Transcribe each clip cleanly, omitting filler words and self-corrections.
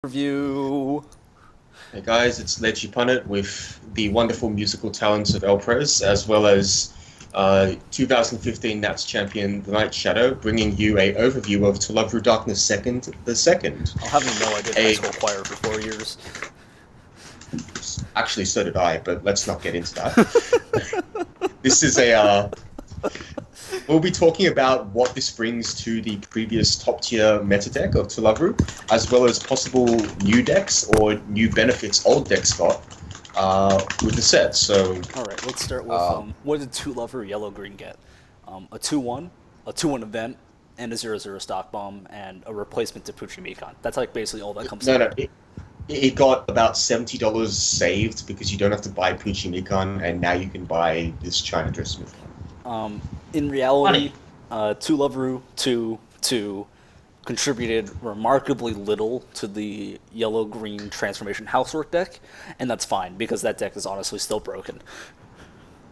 Review. Hey guys, it's lycheepunnet with the wonderful musical talents of Elpres, as well as 2015 Nats champion The Nightsshadow, bringing you a overview of To Love Through Darkness Second, the Second. I'll have you know I did high school choir for 4 years. Actually, so did I, but let's not get into that. This is a we'll be talking about what this brings to the previous top-tier meta deck of To Love Through, as well as possible new decks or new benefits old decks got with the set. So, alright, let's start with what did To Love Through Yellow Green get? A 2-1, a 2-1 event, and a 0-0 stock bomb, and a replacement to Puchimikon. That's like basically all that comes no, it got about $70 saved because you don't have to buy Puchimikon, and now you can buy this China Dressmith. In reality, To Love Through 2 contributed remarkably little to the yellow-green transformation housework deck, and that's fine because that deck is honestly still broken.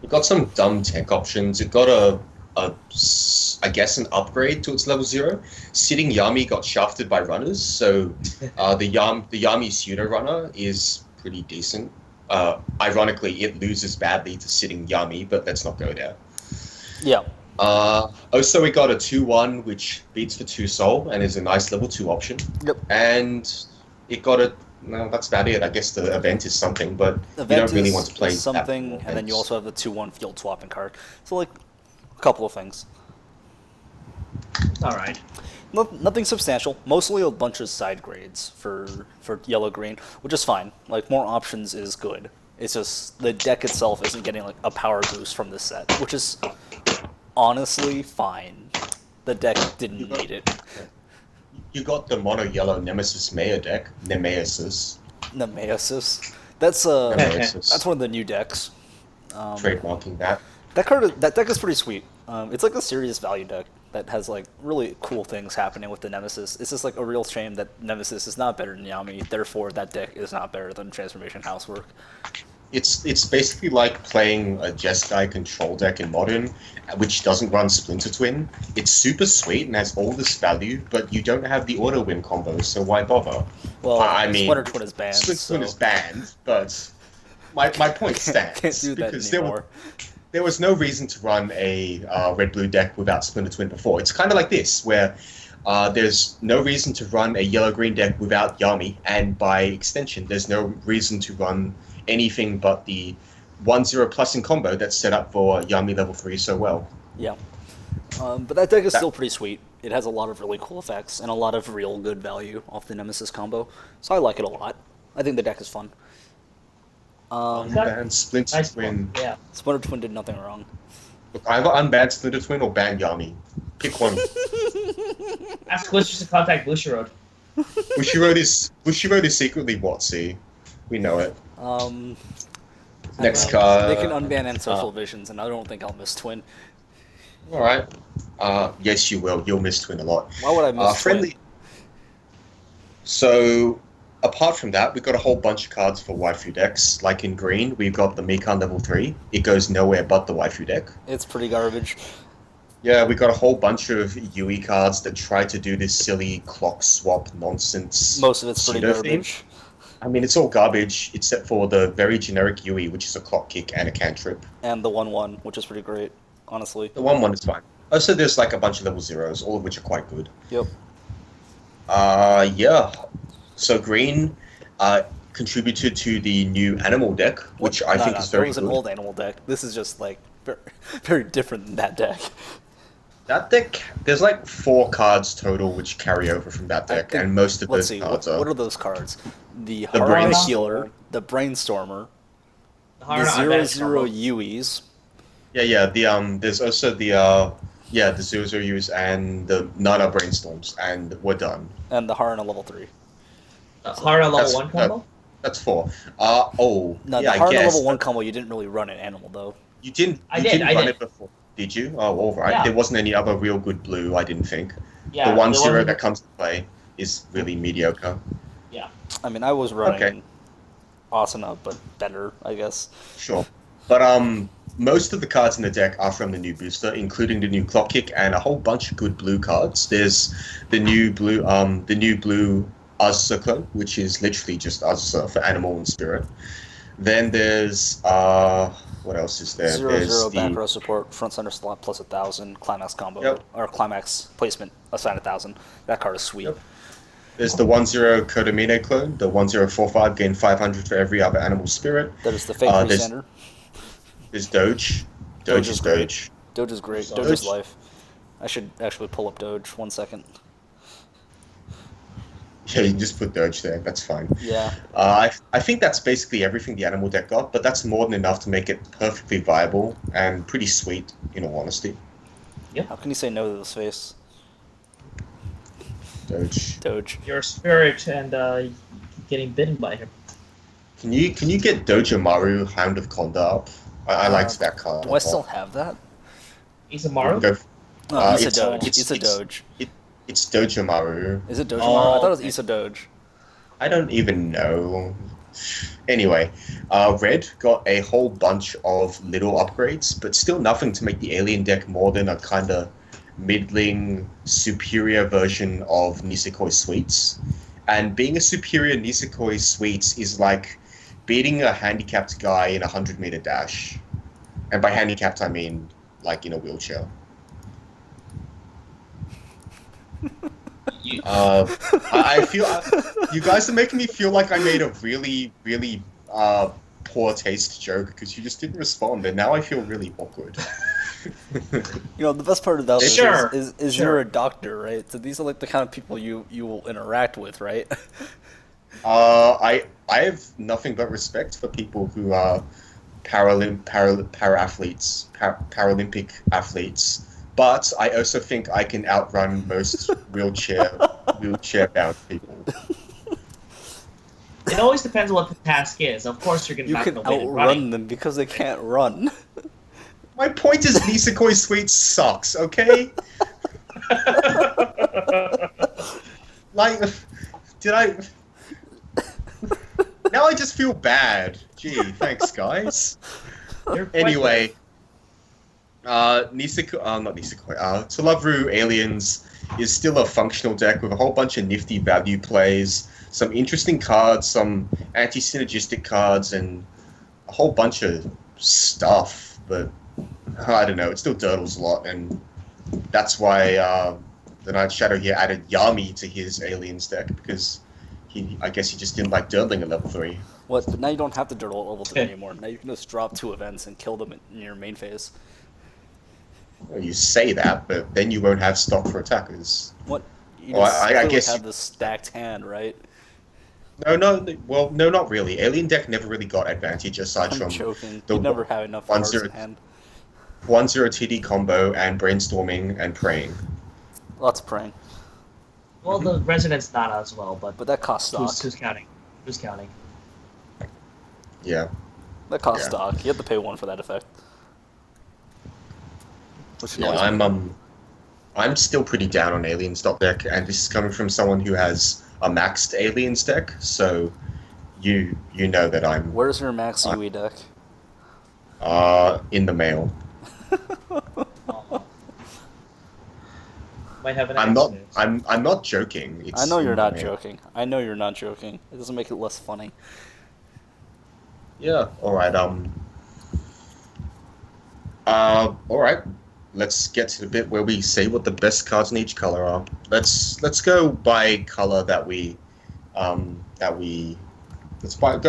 It got some dumb tech options. It got I guess, an upgrade to its level 0. Sitting Yami got shafted by runners, so the Yami pseudo runner is pretty decent. Ironically, it loses badly to Sitting Yami, but let's not go there. Yeah. Also, we got a 2-1, which beats for 2 soul and is a nice level 2 option. Yep. And it got a... No, that's about it. I guess the event is something, but you don't really want to play something, and then you also have the 2-1 field swapping card. So, like, a couple of things. Alright. Nothing substantial. Mostly a bunch of side grades for yellow-green, which is fine. Like, more options is good. It's just the deck itself isn't getting, like, a power boost from this set, which is honestly fine. The deck didn't need it. You got the mono yellow Nemesis Mayor deck, Nemesis. Nemesis. That's that's one of the new decks. Trademarking that. That deck is pretty sweet. It's like a serious value deck that has like really cool things happening with the Nemesis. It's just like a real shame that Nemesis is not better than Yami. Therefore, that deck is not better than Transformation Housework. It's basically like playing a Jeskai control deck in Modern, which doesn't run Splinter Twin. It's super sweet and has all this value, but you don't have the auto win combo, so why bother? Well, I mean, Splinter Twin is banned. Splinter Twin is banned, but my point stands. Can't do that because anymore. There was no reason to run a red-blue deck without Splinter Twin before. It's kind of like this, where there's no reason to run a yellow-green deck without Yami, and by extension, there's no reason to run anything but the 1-0 plus in combo that's set up for Yami level 3 so well. Yeah. But that deck is still pretty sweet. It has a lot of really cool effects and a lot of real good value off the Nemesis combo, so I like it a lot. I think the deck is fun. Unban Splinter Twin. Yeah. Splinter Twin did nothing wrong. Look, either unban Splinter Twin or ban Yami. Pick one. Ask Glitchers to contact Bushiroad. Bushiroad is secretly WotC. We know it. Next card. They can unban Antisocial Visions, and I don't think I'll miss Twin. Alright. Yes, you will. You'll miss Twin a lot. Why would I miss friendly. Twin? So, apart from that, we've got a whole bunch of cards for waifu decks. Like in green, we've got the Mikan level 3. It goes nowhere but the waifu deck. It's pretty garbage. Yeah, we got a whole bunch of Yui cards that try to do this silly clock swap nonsense. Most of it's pretty pseudo-theme. garbage. I mean, it's all garbage, except for the very generic Yui, which is a clock kick and a cantrip. And the 1-1, which is pretty great, honestly. The 1-1 is fine. Also, there's like a bunch of level 0s, all of which are quite good. Yep. Yeah. So green contributed to the new animal deck, which I think is very It was good. an old animal deck. This is just, like, very, very different than that deck. That deck, there's like 4 cards total which carry over from that deck, and most of those cards are... What are those cards? The The Harana Brains- Healer, the Brainstormer, the Harana 0-0 Yuis, Yeah, there's also the 0-0 U's and the Nana Brainstorms, and we're done. and the Harana level 3. Harana level That's- 1 combo? That's 4. No, yeah, the I Harana guess. level 1 combo, you didn't really run an animal, though. You didn't, I you did, didn't I run did. it before, did you? Oh, alright. Yeah. There wasn't any other real good blue, I didn't think. Yeah, The 1-0 there wasn't- that comes to play is really mediocre. Yeah. I mean, I was running Okay. Asuna, but better, I guess. Sure. But most of the cards in the deck are from the new booster, including the new Clock Kick and a whole bunch of good blue cards. There's the new blue Azza, which is literally just Azza for animal and spirit. Then there's what else is there? Zero There's zero back the row support, front center slot plus 1,000, climax combo Yep. or climax placement assign 1,000. That card is sweet. Yep. There's the 1/0 Kodamine clone, the 1045 gain 500 for every other animal spirit. That is the fake there's- resender. There's Doge. Doge Doge is is great. Doge. Doge is great. Doge. Doge is life. I should actually pull up Doge. 1 second. Yeah, you can just put Doge there. That's fine. Yeah. I think that's basically everything the animal deck got, but that's more than enough to make it perfectly viable and pretty sweet, in all honesty. How can you say no to this face? Doge. Doge. Your spirit and getting bitten by him. Can you get Dojamaru, Hound of Conda up? I liked that card. Do I still have that? Isamaru? Go, No, Uh, Issa it's- Doge. it's- Issa it's- Doge. It's Dojamaru. Is it Doge? Oh, I thought it was okay. Issa Doge. I don't even know. Anyway, Red got a whole bunch of little upgrades, but still nothing to make the alien deck more than a kind of middling, superior version of Nisekoi Sweets. And being a superior Nisekoi Sweets is like beating a handicapped guy in a 100-meter dash. And by handicapped, I mean like in a wheelchair. You, I feel you guys are making me feel like I made a really, really poor taste joke because you just didn't respond, and now I feel really awkward. You know, the best part about this Sure, is sure. you're a doctor, right? So these are like the kind of people you will interact with, right? I have nothing but respect for people who are Paralympic athletes, but I also think I can outrun most wheelchair bound people. it always depends on what the task is. Of course, you're going to You not can know way to outrun running. them because they can't run. My point is Nisekoi Sweet sucks, okay? Like, did I... Now I just feel bad. Gee, thanks, guys. You're quite Anyway, not Nisekoi, Tulavru Aliens is still a functional deck with a whole bunch of nifty value plays, some interesting cards, some anti-synergistic cards, and a whole bunch of stuff, but I don't know, it still durdles a lot, and that's why the Night Shadow here added Yami to his Aliens deck, because I guess he just didn't like durdling at level 3. What? But now you don't have to dirtle at level 3 anymore. Now you can just drop 2 events and kill them in your main phase. Well, you say that, but then you won't have stock for attackers. What? You Well, just I clearly guess have you- this stacked hand, right? No, not really. Alien deck never really got advantage aside I'm from joking. the You never have enough one cards zero- in hand. 1/0 TD combo and brainstorming and praying. Lots of praying. Well, the resident's not as well, but But that costs stock. who's counting? Who's counting? Yeah. That costs Yeah. stock. You have to pay 1 for that effect. Which Yeah, annoys me. I'm still pretty down on Alien stock deck, and this is coming from someone who has a maxed Aliens deck, so you know that I'm Where's your max UE deck? in the mail. Oh. Might have an I'm not accident. I'm not joking. It's I know you're in the not mail. joking. I know you're not joking. It doesn't make it less funny. Yeah, alright, alright. Let's get to the bit where we say what the best cards in each color are. Let's go by color go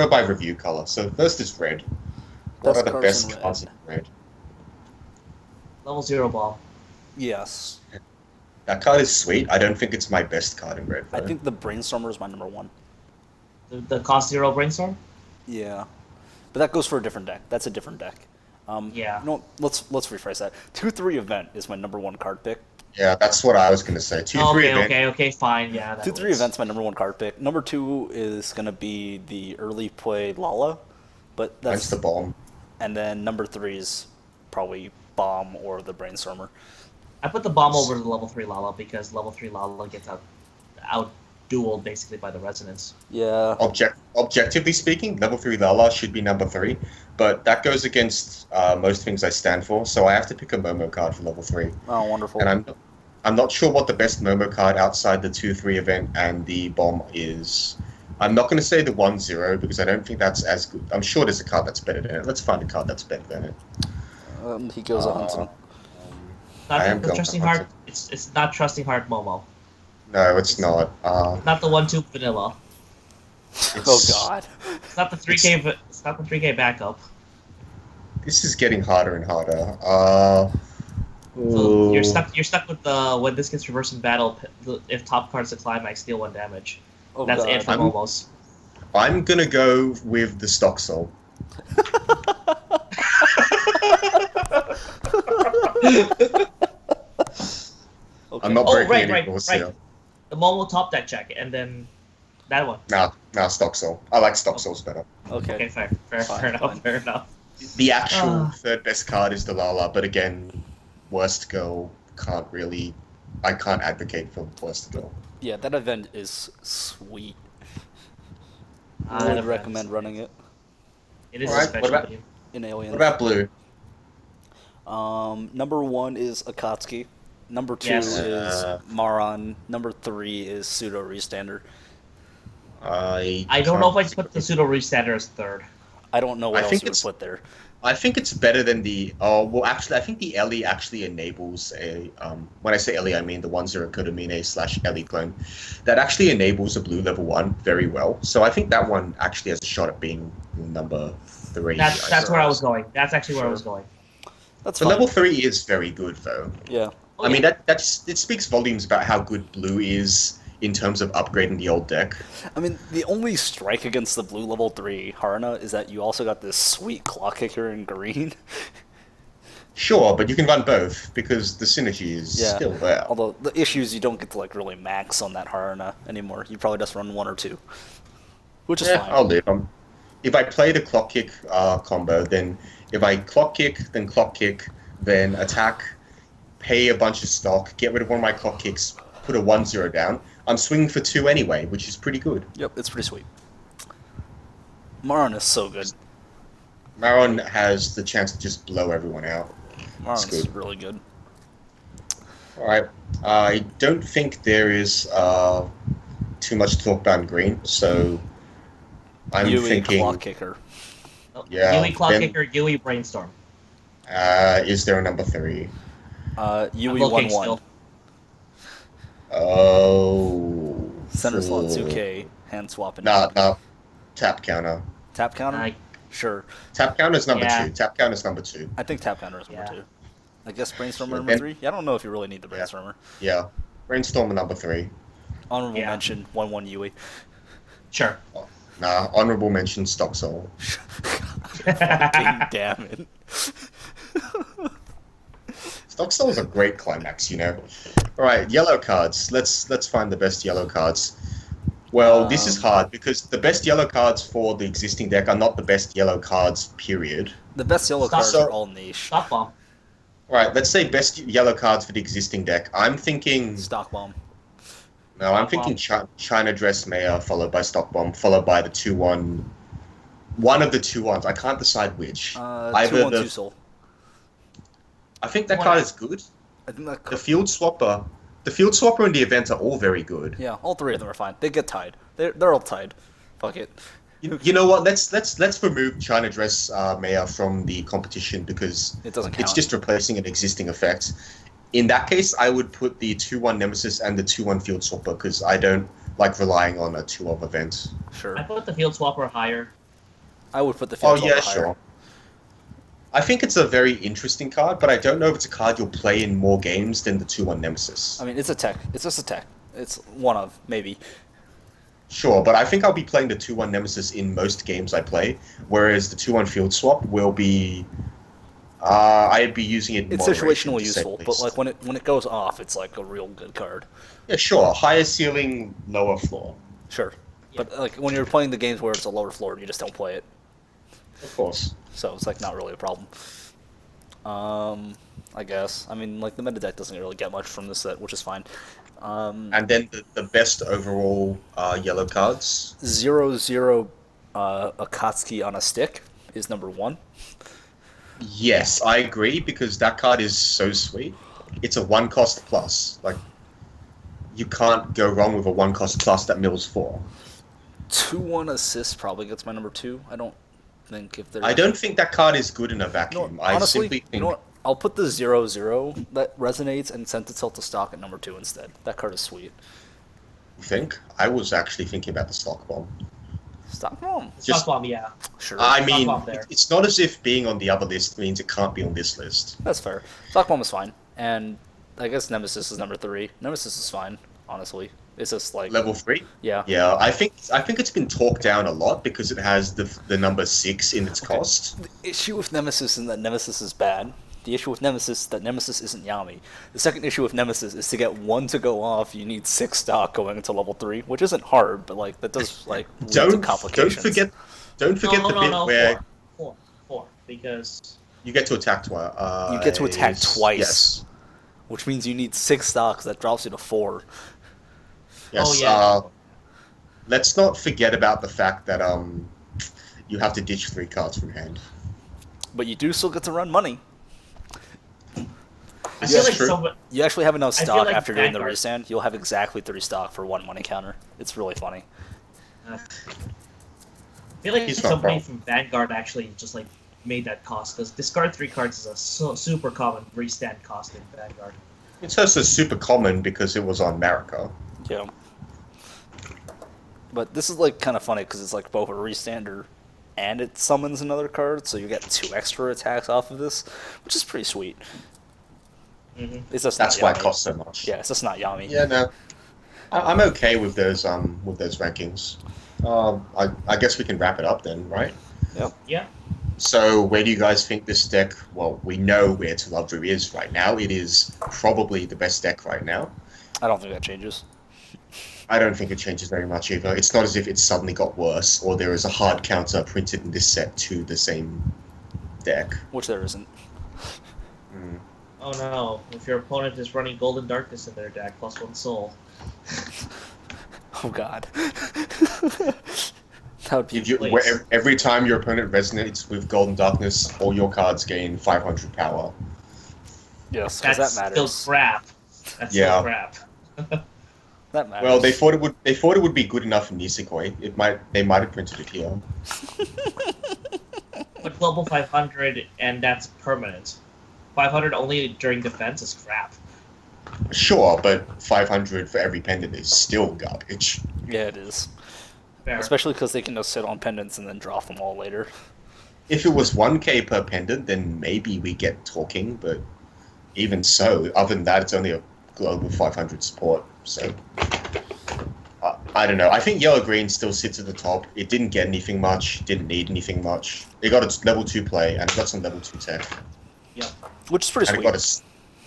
by review color. So first is red. What Best are the cards best in red. cards in red? Level 0 ball. Yes. That card is sweet. I don't think it's my best card in red, though. I think the Brainstormer is my number 1. The cost 0 brainstorm? Yeah. But that goes for a different deck. That's a different deck. Yeah. No, let's rephrase that. 2/3 event is my number 1 card pick. Yeah, that's what I was going to say. 2/3 event. Okay, fine, yeah. That 2/3 works. event's my number 1 card pick. Number 2 is gonna be the early play Lala, but That's that's the bomb. and then number 3 is probably Bomb or the Brainstormer. I put the bomb over the level 3 Lala because level 3 Lala gets out dueled basically by the resonance. Yeah. Objectively speaking, level 3 Lala should be number 3, but that goes against most things I stand for, so I have to pick a Momo card for level 3. Oh, wonderful. And I'm not sure what the best Momo card outside the 2-3 event and the bomb is. I'm not going to say the 1-0 because I don't think that's as good. I'm sure there's a card that's better than it. Let's find a card that's better than it. He goes a hunting. I am Not the going trusting to heart. hunt It's not trusting heart Momo. No, it's not. Not the 1-2 vanilla. Oh god. It's not the 3K. It's not the 3K backup. This is getting harder and harder. So you're stuck. You're stuck with the when this gets reversed in battle. If top card's a climax, deal 1 damage. Oh That's god. it for Momos. I'm gonna go with the stock soul. Okay. I'm not Oh, breaking right, any right, rules right. here. The Momo top deck check, and then that one. Nah, stock soul. I like stock souls better. Okay. Okay, fair Fine, enough, fine. fair enough. The actual Ah. third best card is the Lala, but again, worst girl can't really. I can't advocate for worst girl. Yeah, that event is sweet. Ah, I that would event's- recommend running it It is Alright, a what special about- game. in Alien. What about blue? Number 1 is Akatsuki. Number 2 Yes. is Maron. Number 3 is Pseudo Restander. I don't know if can't I'd put the pseudo restander as third. I don't know what I else think you would it's- put there. I think it's better than the. Oh well, actually, I think the Ellie actually enables a. When I say Ellie, I mean the 1-0 Kodamine / Ellie clone. That actually enables a blue level 1 very well. So I think that one actually has a shot at being number 3. That's where I was going. That's actually where I Sure. was going. That's The fine. level 3 is very good though. Yeah. Oh, I mean yeah. it speaks volumes about how good blue is in terms of upgrading the old deck. I mean, the only strike against the blue level 3 Harna is that you also got this sweet clock kicker in green. Sure, but you can run both because the synergy is Yeah. still there. Although the issue is you don't get to like really max on that Harna anymore. You probably just run 1 or 2, which is Yeah, fine. I'll live. If I play the clock kick combo, then if I clock kick, then attack, pay a bunch of stock, get rid of one of my clock kicks, put a 1-0 down, I'm swinging for 2 anyway, which is pretty good. Yep, it's pretty sweet. Maron is so good. Maron has the chance to just blow everyone out. Maron's good. really good. Alright, I don't think there is too much to talk about in green, so I'm Yui thinking, clock kicker. Oh, Yeah, Yui Clock then- Kicker, Yui Brainstorm. is there a number 3? Yui I'm looking 1-1. still. Oh. Center slot Ooh. 2K. Hand swapping. Nah, tap counter. Tap counter? I- Sure. Tap counter is number Yeah. 2. Tap counter is number 2. I think tap counter is number Yeah. 2. I guess brainstormer Yeah, number then- 3? Yeah, I don't know if you really need the Yeah. brainstormer. Yeah. Brainstormer number 3. Honorable Yeah. mention, 1-1 Yui. Sure. Nah, honorable mention Stock Soul. Fucking damn it. Stock Soul is a great climax, you know. Alright, yellow cards. Let's find the best yellow cards. Well, this is hard because the best yellow cards for the existing deck are not the best yellow cards, period. The best yellow Stop. cards So- are all niche. Stop bomb. Alright, let's say best yellow cards for the existing deck. I'm thinking. Stock bomb. No, I'm Stock thinking China Dress Mayor, followed by Stock Bomb, followed by the 2-1. One of the 2-1s. I can't decide which. Either 2-1 the- 2 soul. I think that One- card is good. I think that The Field Swapper. The Field Swapper and the event are all very good. yeah, all 3 of them are fine. They get tied. They're all tied. Fuck it. You know what? Let's remove China Dress Mayor from the competition because It doesn't count. it's just replacing an existing effect. In that case, I would put the 2-1 Nemesis and the 2-1 Field Swapper because I don't like relying on a 2-of event. Sure. I put the Field Swapper higher. I would put the Oh field yeah, higher. sure. I think it's a very interesting card, but I don't know if it's a card you'll play in more games than the 2-1 Nemesis. I mean, it's a tech. It's just a tech. It's one of, maybe. Sure, but I think I'll be playing the 2-1 Nemesis in most games I play, whereas the 2-1 Field Swap will be. I'd be using it. in It's moderation, situational to say the useful, but least. like when it goes off, it's like a real good card. Yeah, sure. Higher ceiling, lower floor. Sure. But like when you're playing the games where it's a lower floor, you just don't play it. Of course. So it's like not really a problem. I guess. I mean, like the meta deck doesn't really get much from this set, which is fine. And then the best overall yellow cards. 0-0 Akatsuki on a stick is number 1. Yes, I agree because that card is so sweet. it's a 1-cost plus. Like, you can't go wrong with a 1-cost plus that mills 4. 2-1 assist probably gets my number 2. I don't think if there's... I don't think that card is good in a You know vacuum. what, I honestly, simply think... you know what? I'll put the 0-0 that resonates and sent itself to stock at number 2 instead. That card is sweet. You think? I was actually thinking about the stock bomb. Stock bomb. Just- Stock bomb, yeah. Sure. I mean, bomb there. it's not as if being on the other list means it can't be on this list. That's fair. Stock bomb is fine. And I guess Nemesis is number 3. Nemesis is fine, honestly. It's just like... Level 3? Yeah. Yeah, I think it's been talked down a lot because it has the number 6 in its cost. The issue with Nemesis is that Nemesis is bad. The issue with Nemesis is that Nemesis isn't Yami. The second issue with Nemesis is to get 1 to go off, you need 6 stock going into level 3, which isn't hard, but like that does like lead to complications. Don't forget the bit where four, because you get to attack twice. You get to attack twice, Yes. which means you need 6 stocks. That drops you to 4. Yes. Oh, yeah. Let's not forget about the fact that you have to ditch 3 cards from hand. But you do still get to run money. I feel like true. somebody. You actually have enough I feel stock like after doing the Vanguard- restand. You'll have exactly 3 stock for 1 money counter. It's really funny. I feel like He's not somebody wrong. from Vanguard actually just like made that cost, because discard 3 cards is a super common restand cost in Vanguard. It's also super common because it was on Marika. Yeah. But this is like kind of funny because it's like both a restander and it summons another card, so you get 2 extra attacks off of this, which is pretty sweet. It's just That's not why Yami. it costs so much. Yeah, it's just not Yami. Yeah, no. I'm okay with those rankings. I guess we can wrap it up then, right? Yeah. So where do you guys think this deck? Well, we know where Talavru is right now. It is probably the best deck right now. I don't think that changes. I don't think it changes very much either. It's not as if it suddenly got worse, or there is a hard counter printed in this set to the same deck. Which there isn't. Oh no! If your opponent is running Golden Darkness in their deck, +1 soul. Oh god. That would be... If you, Please. every time your opponent resonates with Golden Darkness, all your cards gain 500 power. Yes, because That's that matters. still crap. That's Yeah. still crap. That matters. Well, they thought it would be good enough in Nisekoi. They might have printed it here. But global 500, and that's permanent. 500 only during defense is crap. Sure, but 500 for every pendant is still garbage. Yeah, it is. Fair. Especially because they can just sit on pendants and then drop them all later. If it was 1k per pendant, then maybe we get talking, but even so, other than that, it's only a global 500 support, so... I don't know. I think Yellow-Green still sits at the top. It didn't get anything much, didn't need anything much. It got its level 2 play, and it got some level 2 tech. Yep. Which is pretty And sweet.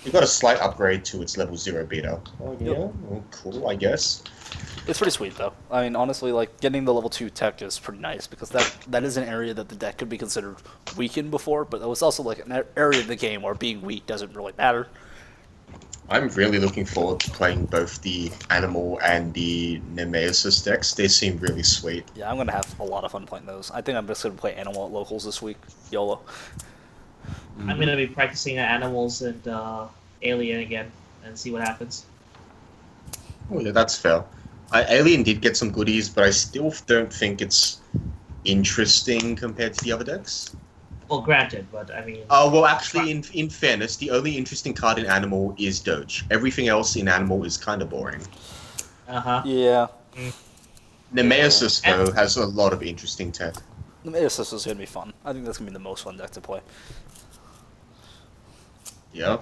it got a slight upgrade to its level 0 beta. Oh, yeah? Yep. Well, cool, I guess. It's pretty sweet, though. I mean, honestly, like, getting the level 2 tech is pretty nice, because that is an area that the deck could be considered weak in before, but it was also, like, an area of the game where being weak doesn't really matter. I'm really looking forward to playing both the Animal and the Nemesis decks. They seem really sweet. Yeah, I'm going to have a lot of fun playing those. I think I'm just going to play Animal at Locals this week. YOLO. I'm gonna be practicing animals and Alien again and see what happens. Oh, yeah, that's fair. Alien did get some goodies, but I still don't think it's interesting compared to the other decks. Well, granted, but I mean. Well, actually, in fairness, the only interesting card in Animal is Doge. Everything else in Animal is kind of boring. Yeah. Nemesis, though, has a lot of interesting tech. The Nemesis is going to be fun. I think that's going to be the most fun deck to play. Yeah.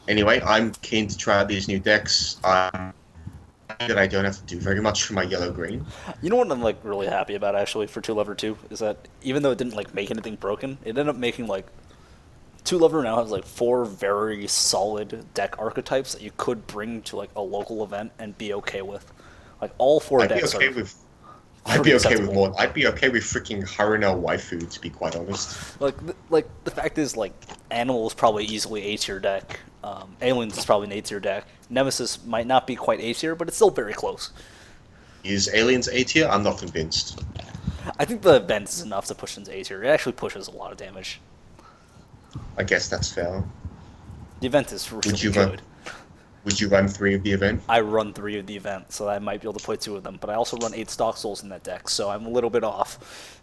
Anyway, I'm keen to try out these new decks. That I don't have to do very much for my yellow-green. You know what I'm like really happy about actually for 2-Lever 2 is that even though it didn't like make anything broken, it ended up making like 2-Lever now has like 4 very solid deck archetypes that you could bring to like a local event and be okay with. Like all 4 I'd be decks okay are with. I'd be okay with more. I'd be okay with freaking Haruna waifu, to be quite honest. like the fact is like Animal is probably easily A tier deck. Aliens is probably an A tier deck. Nemesis might not be quite A tier, but it's still very close. Is Aliens A tier? I'm not convinced. I think the event is enough to push into A tier. It actually pushes a lot of damage. I guess that's fair. The event is really Would you good. run? Would you run 3 of the event? I run 3 of the event, so I might be able to play 2 of them. But I also run 8 stock souls in that deck, so I'm a little bit off.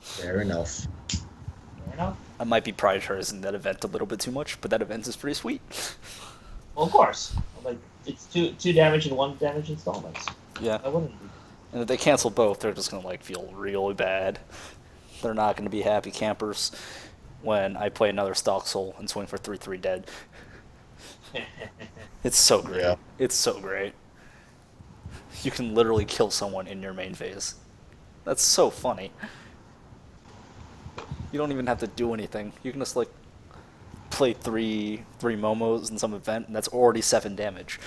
Fair enough. Fair enough. I might be prioritizing that event a little bit too much, but that event is pretty sweet. Well, of course. Like it's two damage and 1 damage installments. Yeah. I wouldn't. And if they cancel both, they're just gonna like feel really bad. They're not gonna be happy campers when I play another stock soul and swing for 3/3 dead. It's so great. Yeah. It's so great. You can literally kill someone in your main phase. That's so funny. You don't even have to do anything. You can just like play three momos in some event, and that's already 7 damage.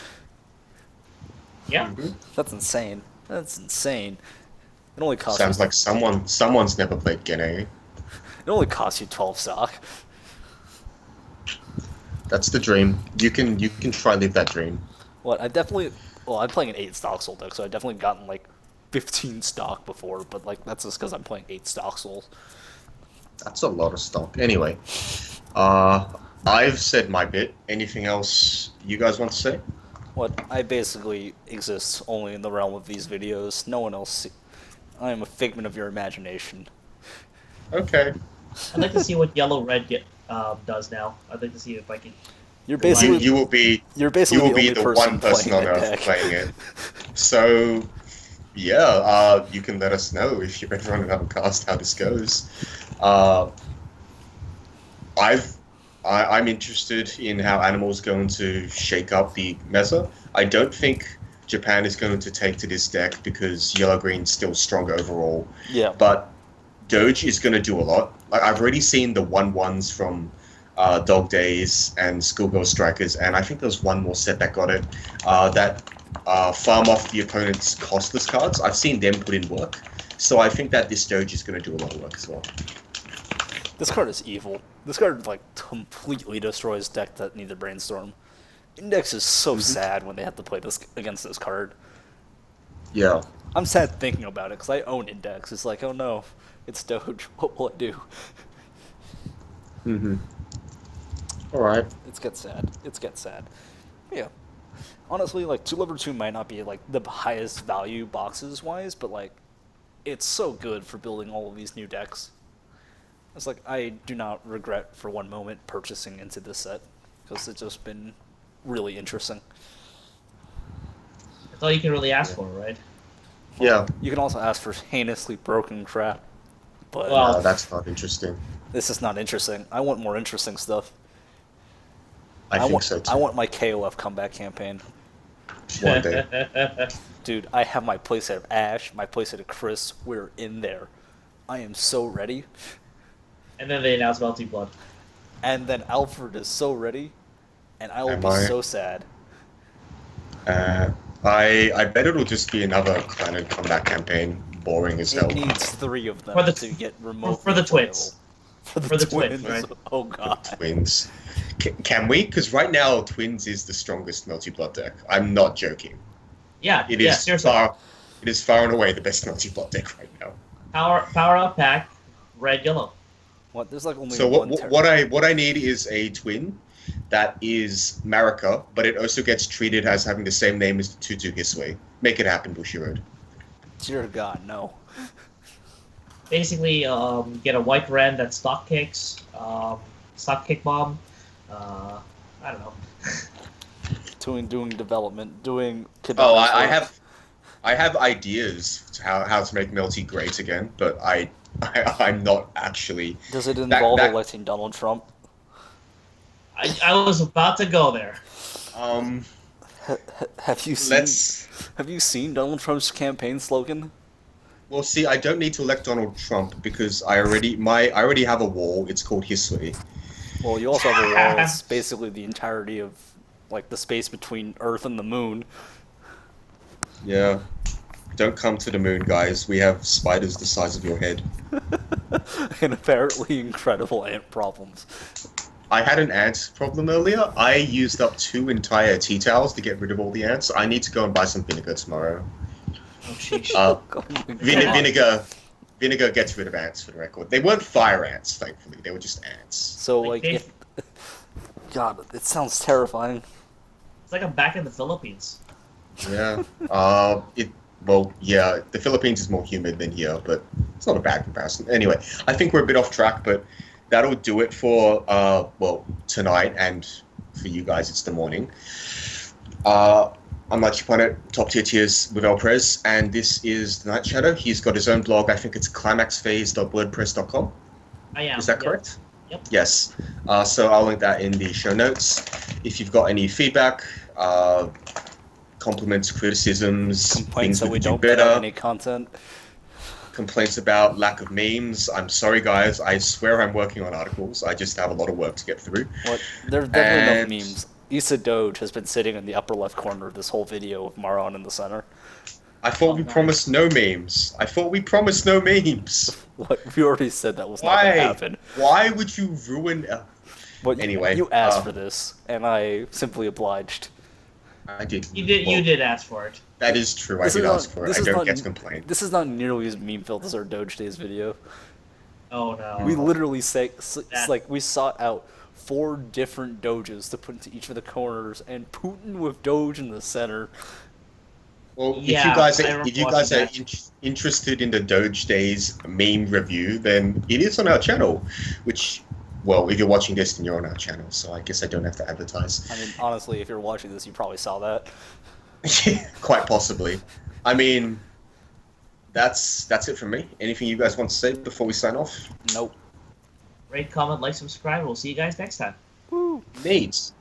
Yeah. That's insane. That's insane. It only costs Sounds you, like someone's never played Gene. it only costs you 12 stock. That's the dream. You can try live that dream. What I'm playing an 8 stock soul deck, so I've definitely gotten like 15 stock before, but like that's just because I'm playing 8 stock souls. That's a lot of stock. Anyway, I've said my bit. Anything else you guys want to say? What I basically exist only in the realm of these videos. No one else. I am a figment of your imagination. Okay. I'd like to see what yellow-red does now. I'd like to see if I can. You're basically You will be you're basically you will be the the only one person on playing that Earth deck. playing it. So, yeah, you can let us know if you're ever on another cast how this goes. I'm interested in how Animal's going to shake up the meta. I don't think Japan is going to take to this deck because Yellow Green's still strong overall. Yeah. But Doge is going to do a lot. Like I've already seen the 1/1s from Dog Days and Schoolgirl Strikers, and I think there was one more set that got it. That farm off the opponent's costless cards. I've seen them put in work. So I think that this Doge is going to do a lot of work as well. This card is evil. This card like completely destroys deck that need to brainstorm. Index is so sad when they have to play this against this card. Yeah. I'm sad thinking about it because I own Index. It's like, oh no, it's Doge. What will I do? Mm-hmm. All right. It's get sad. It's get sad. Yeah. Honestly, like 2/2 might not be like the highest value boxes wise, but like it's so good for building all of these new decks. It's like I do not regret for one moment purchasing into this set because it's just been really interesting. That's all you can really ask for, right? Yeah. You can also ask for heinously broken crap, but Well- That's not interesting. this is not interesting. I want more interesting stuff. I think want, so too. I want my KOF comeback campaign. One day. Dude, I have my playset of Ash, my playset of Chris. We're in there. I am so ready. And then they announce Melty Blood. And then Alfred is so ready, and I will Am be I? so sad. I bet it'll just be another Clan and Comeback campaign. Boring as hell. It needs 3 of them For the- to get remote. for the twins. For the, For the twins. twins, right? Oh god. Twins. Can we? Because right now, Twins is the strongest multi-blood deck. I'm not joking. Yeah, It yeah, is seriously. It is far and away the best multi-blood deck right now. Power up pack, red, yellow. What? There's like only So one. what I need is a twin that is Marika, but it also gets treated as having the same name as the Tutu Gisway. Make it happen, Bushy Road. Dear God, no. Basically, get a white red that stock kicks, stock kick bomb. I don't know. Doing development, doing. Oh, Kibana's I work. have ideas to how to make Melty great again, but I'm not actually. Does it involve that- electing Donald Trump? I was about to go there. Have you seen? Let's. Have you seen Donald Trump's campaign slogan? Well, see, I don't need to elect Donald Trump because I already have a wall. It's called History. Well, you also have a wall. It's basically the entirety of like the space between Earth and the Moon. Yeah. Don't come to the moon, guys. We have spiders the size of your head. And apparently incredible ant problems. I had an ant problem earlier. I used up 2 entire tea towels to get rid of all the ants. I need to go and buy some vinegar tomorrow. Oh, sheesh. Oh my God. Vinegar gets rid of ants, for the record. They weren't fire ants, thankfully. They were just ants. So like Okay. if God, it sounds terrifying. It's like I'm back in the Philippines. Yeah. Yeah, the Philippines is more humid than here, but it's not a bad comparison. Anyway, I think we're a bit off track, but that'll do it for tonight, and for you guys it's the morning. I'm lycheepunnet, top tier tiers with Elprez, and this is the Night Shadow. He's got his own blog. I think it's climaxphase.wordpress.com. I am. Is that yep. correct? Yep. Yes. So I'll link that in the show notes. If you've got any feedback, compliments, criticisms, Complaints things that we could do don't put better, out any content. complaints about lack of memes, I'm sorry guys, I swear I'm working on articles, I just have a lot of work to get through. What? There's definitely And- enough memes. Issa Doge has been sitting in the upper left corner of this whole video with Maron in the center. I thought Oh, we nice. promised no memes. I thought we promised no memes. What? We already said that was not going to Why? happen. Why would you ruin... But Anyway, you asked for this, and I simply obliged. I did. You did. Well, you did ask for it. That is true, I This did is ask not- for it. this I is don't not- get to complain. This is not nearly as meme-filled as our Doge Days video. Oh no. We literally say, That- like, we sought out 4 different Doges to put into each of the corners, and Putin with Doge in the center. Well, Yeah, if you guys I are, remember if you guys are watching interested in the Doge Days meme review, then it is on our channel, which... Well, if you're watching this, then you're on our channel, so I guess I don't have to advertise. I mean, honestly, if you're watching this, you probably saw that. Quite possibly. I mean, that's it from me. Anything you guys want to say before we sign off? Nope. Rate, comment, like, subscribe. We'll see you guys next time. Woo. Neat.